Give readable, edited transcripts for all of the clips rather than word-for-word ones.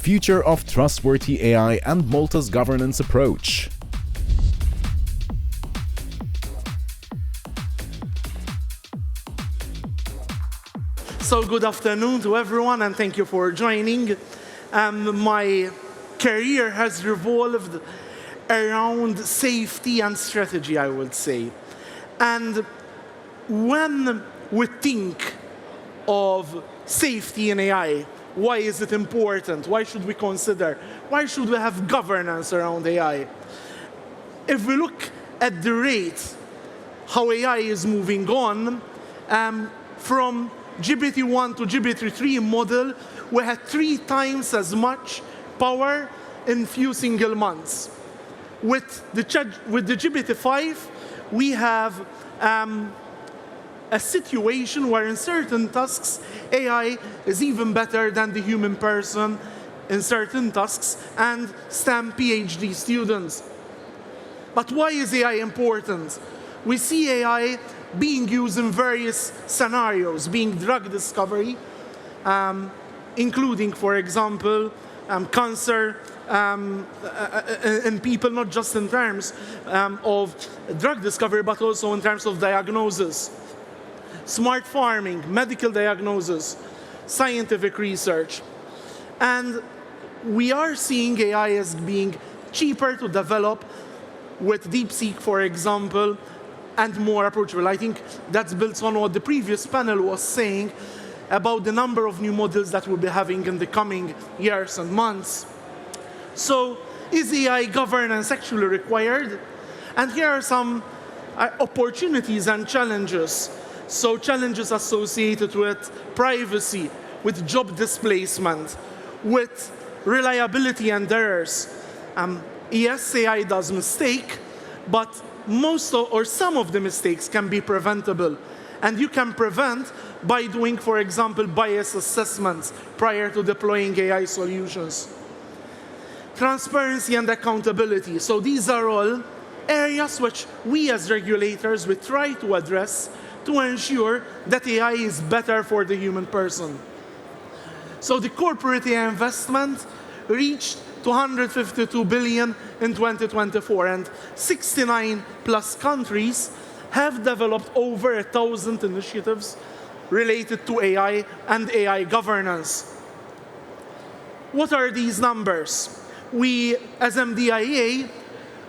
Future of Trustworthy AI and Malta's Governance Approach. So good afternoon to everyone, and thank you for joining. My career has revolved around safety and strategy, I would say. And when we think of safety in AI, why is it important? Why should we consider? Why should we have governance around AI? If we look at the rate how AI is moving on, from GPT-1 to GPT-3 model, we had 3 times as much power in few single months. With the GPT-5, we have a situation where in certain tasks, AI is even better than the human person in certain tasks and STEM PhD students. But why is AI important? We see AI being used in various scenarios, being drug discovery, including, for example, cancer in people, not just in terms of drug discovery, but also in terms of diagnosis. Smart farming, medical diagnosis, scientific research. And we are seeing AI as being cheaper to develop with DeepSeek, for example, and more approachable. I think that builds on what the previous panel was saying about the number of new models that we'll be having in the coming years and months. So, is AI governance actually required? And here are some opportunities and challenges. So, challenges associated with privacy, with job displacement, with reliability and errors. Yes, AI does mistake, but most or some of the mistakes can be preventable. And you can prevent by doing, for example, bias assessments prior to deploying AI solutions. Transparency and accountability. So these are all areas which we as regulators will try to address to ensure that AI is better for the human person. So the corporate AI investment reached 252 billion in 2024, and 69 plus countries have developed over 1,000 initiatives related to AI and AI governance. What are these numbers? We, as MDIA,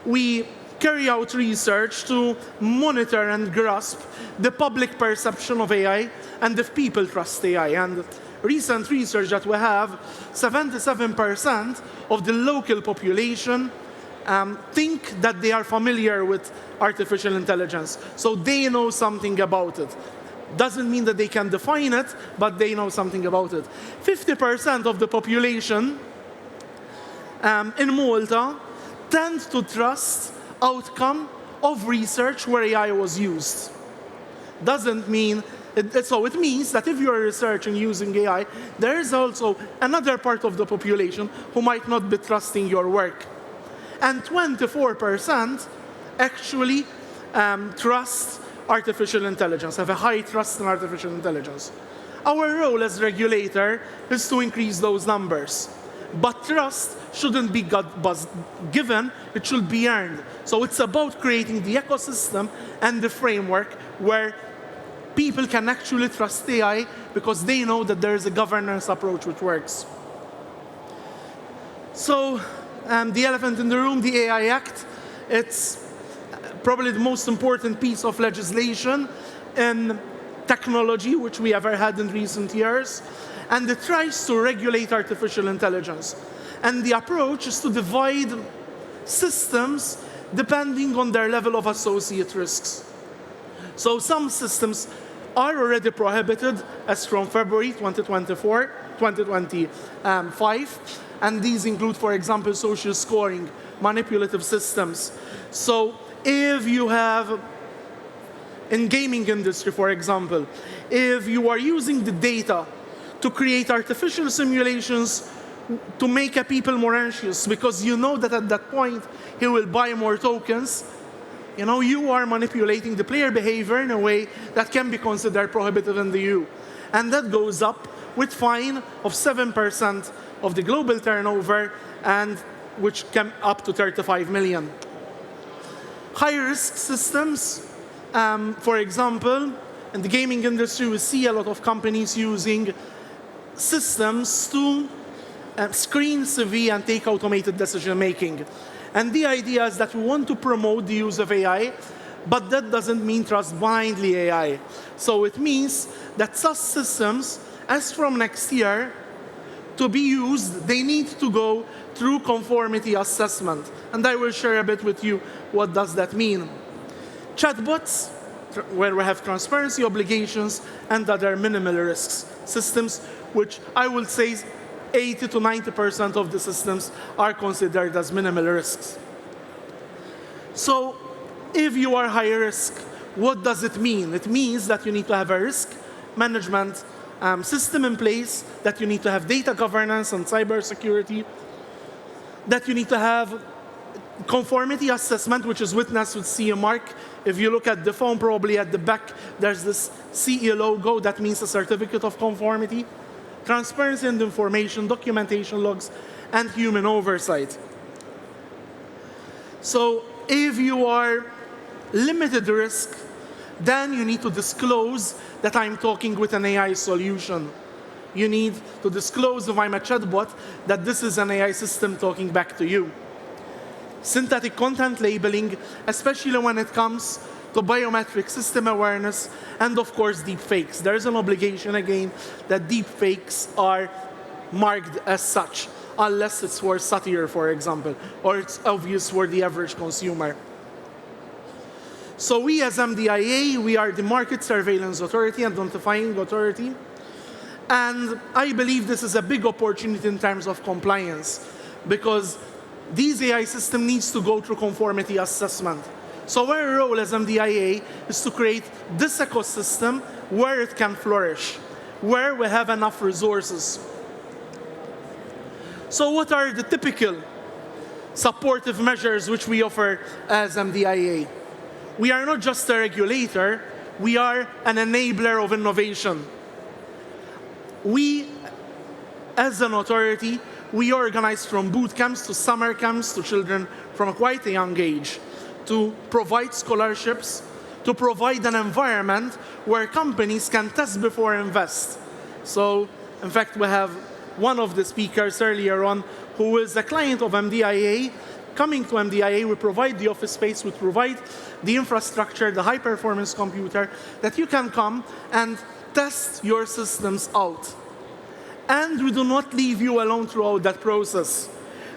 we carry out research to monitor and grasp the public perception of AI and if people trust AI. And recent research that we have, 77% of the local population think that they are familiar with artificial intelligence. So they know something about it. Doesn't mean that they can define it, but they know something about it. 50% of the population in Malta tend to trust outcome of research where AI was used. Doesn't mean so it means that if you are researching using AI, there is also another part of the population who might not be trusting your work. And 24% actually trust artificial intelligence, have a high trust in artificial intelligence. Our role as regulator is to increase those numbers. But trust shouldn't be given, it should be earned. So it's about creating the ecosystem and the framework where people can actually trust AI because they know that there is a governance approach which works. So the elephant in the room, the AI Act, it's probably the most important piece of legislation in technology which we ever had in recent years. And it tries to regulate artificial intelligence. And the approach is to divide systems depending on their level of associate risks. So some systems are already prohibited as from February 2025, and these include, for example, social scoring, manipulative systems. So if you have, in gaming industry, for example, if you are using the data to create artificial simulations to make people more anxious because you know that at that point he will buy more tokens, you are manipulating the player behavior in a way that can be considered prohibitive in the EU. And that goes up with fine of 7% of the global turnover, and which came up to 35 million. High-risk systems, for example, in the gaming industry, we see a lot of companies using systems to screen CV and take automated decision-making. And the idea is that we want to promote the use of AI, but that doesn't mean trust blindly AI. So it means that such systems, as from next year, to be used, they need to go through conformity assessment. And I will share a bit with you what does that mean. Chatbots, where we have transparency obligations and other minimal risks. Systems which I would say 80 to 90% of the systems are considered as minimal risks. So if you are high risk, what does it mean? It means that you need to have a risk management system in place, that you need to have data governance and cybersecurity, that you need to have conformity assessment, which is witnessed with CE mark. If you look at the phone, probably at the back, there's this CE logo. That means a certificate of conformity. Transparency and information, documentation logs, and human oversight. So if you are limited risk, then you need to disclose that I'm talking with an AI solution. You need to disclose, if I'm a chatbot, that this is an AI system talking back to you. Synthetic content labeling, especially when it comes to biometric system awareness, and of course deepfakes. There is an obligation again that deepfakes are marked as such, unless it's for satire, for example, or it's obvious for the average consumer. So we as MDIA, we are the Market Surveillance Authority and Notifying Authority. And I believe this is a big opportunity in terms of compliance, because these AI system needs to go through conformity assessment. So our role as MDIA is to create this ecosystem where it can flourish, where we have enough resources. So what are the typical supportive measures which we offer as MDIA? We are not just a regulator, we are an enabler of innovation. We, as an authority, we organize from boot camps to summer camps to children from quite a young age, to provide scholarships, to provide an environment where companies can test before invest. So, in fact, we have one of the speakers earlier on who is a client of MDIA. Coming to MDIA, we provide the office space, we provide the infrastructure, the high-performance computer, that you can come and test your systems out. And we do not leave you alone throughout that process.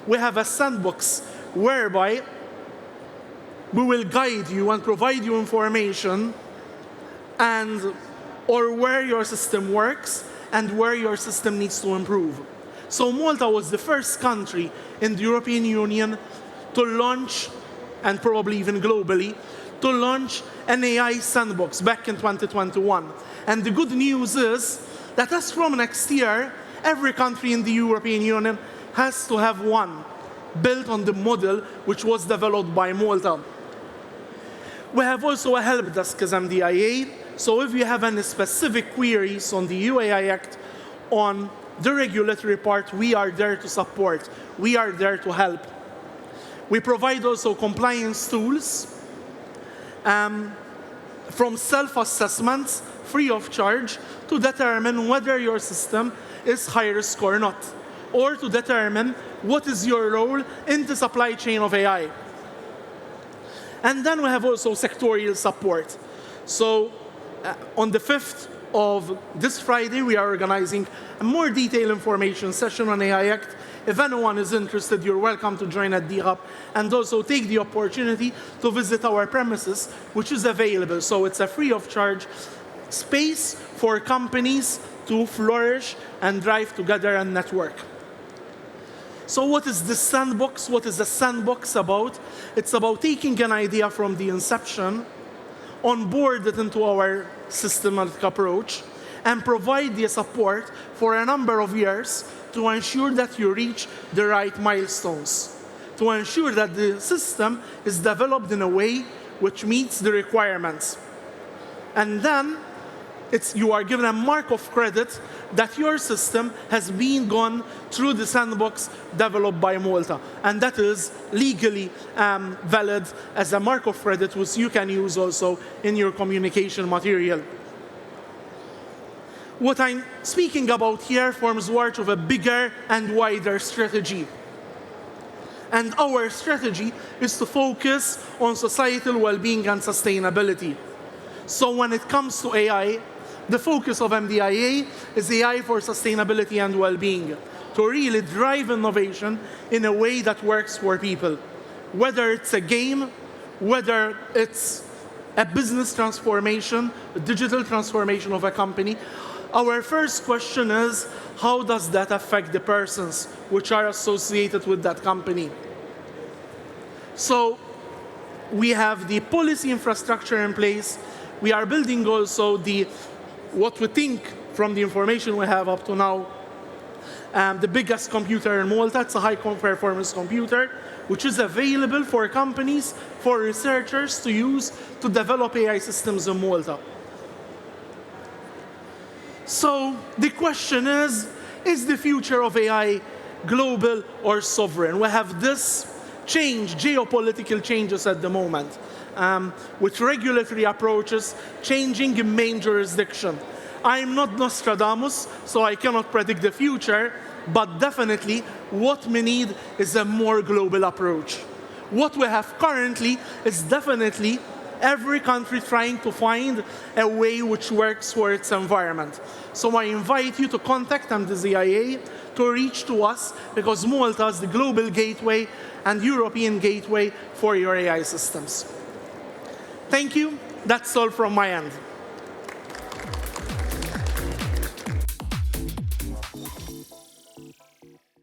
We have a sandbox whereby we will guide you and provide you information or where your system works and where your system needs to improve. So Malta was the first country in the European Union to launch, and probably even globally, to launch an AI sandbox back in 2021. And the good news is that as from next year, every country in the European Union has to have one, built on the model which was developed by Malta. We have also a help desk as MDIA, so if you have any specific queries on the UAI Act, on the regulatory part, we are there to support. We are there to help. We provide also compliance tools from self-assessments, free of charge, to determine whether your system is high risk or not, or to determine what is your role in the supply chain of AI. And then we have also sectorial support. So on the 5th of this Friday, we are organizing a more detailed information session on AI Act. If anyone is interested, you're welcome to join at DHub and also take the opportunity to visit our premises, which is available. So it's a free of charge space for companies to flourish and drive together and network. So what is the sandbox? What is the sandbox about? It's about taking an idea from the inception, onboard it into our systematic approach, and provide the support for a number of years to ensure that you reach the right milestones, to ensure that the system is developed in a way which meets the requirements. And then you are given a mark of credit that your system has been gone through the sandbox developed by Malta. And that is legally valid as a mark of credit, which you can use also in your communication material. What I'm speaking about here forms part of a bigger and wider strategy. And our strategy is to focus on societal well-being and sustainability. So when it comes to AI, the focus of MDIA is AI for sustainability and well-being, to really drive innovation in a way that works for people. Whether it's a game, whether it's a business transformation, a digital transformation of a company, our first question is, how does that affect the persons which are associated with that company? So we have the policy infrastructure in place. We are building also what we think from the information we have up to now, the biggest computer in Malta. It's a high-performance computer, which is available for companies, for researchers to use to develop AI systems in Malta. So the question is the future of AI global or sovereign? We have this geopolitical changes at the moment, with regulatory approaches changing in main jurisdiction. I'm not Nostradamus, so I cannot predict the future, but definitely what we need is a more global approach. What we have currently is definitely every country trying to find a way which works for its environment. So I invite you to contact MDIA to reach to us, because Malta is the global gateway and European gateway for your AI systems. Thank you. That's all from my end.